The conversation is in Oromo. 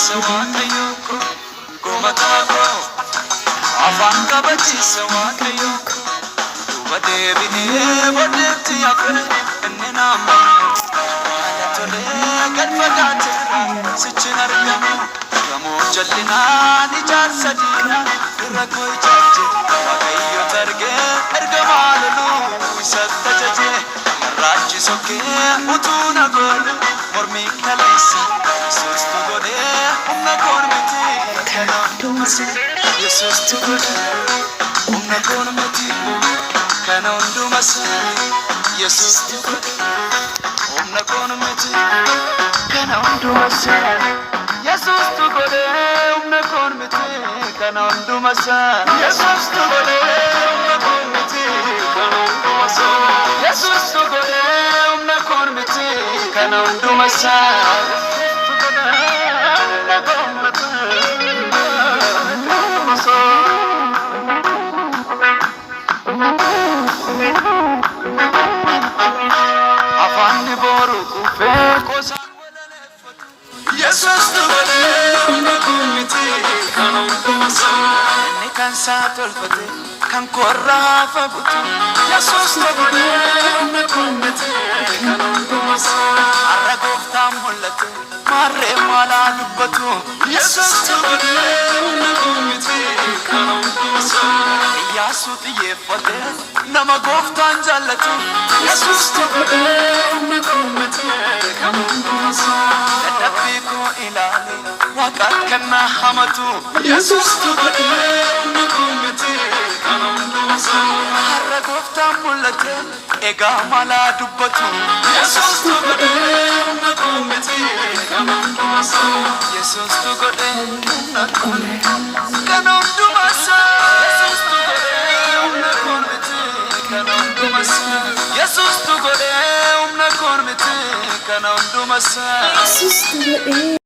Sawakayoko, Gomatako, Avankabachi Sawakayoko, Ubadebine, Bodeti Akre, and Nenama, Anatole, Gadfagatera, Sichinariam, Gamo Jalina, Nijar Sadina, Irakoi Chachi, Wakayo Targe, Ergamalu, Satajaje, Rachisoke, Utuna Golu, Mormi Kalisa, Sustugode. Jesus to good, Umna Gormati, Canon Dumas, Jesus to good, Umna Gormati, Canon Dumas, Jesus to good, Umna Gormati, Canon Dumas, Jesus to good, Umna Gormati, Canon Dumas, Jesus to good, Umna Gormati, Canon Dumas. Afani boru kufe kosa Jesus to bade na kumiti kanon kumasa ne kan satol fate kan korra fa butu Jesus to bade na kumiti kanon kumasa aragofta mulate marre mala dubatu Jesus to bade na kumiti kanon kumasa yasut ye fate nama goftan jallatu Jesus to bade na kumiti kanon kumasa Dabiko ilale wakat kana hamatu Jesus to bade na kumiti kanon kumasa haragofta mulate ega mala dubatu Jesus to bade na kumiti kanon kumasa Jesus to bade na kumiti kanon kumasa Jesus to bade na kumiti kanon kumasa Jesus to bade na kumiti kanon kumasa Jesus to bade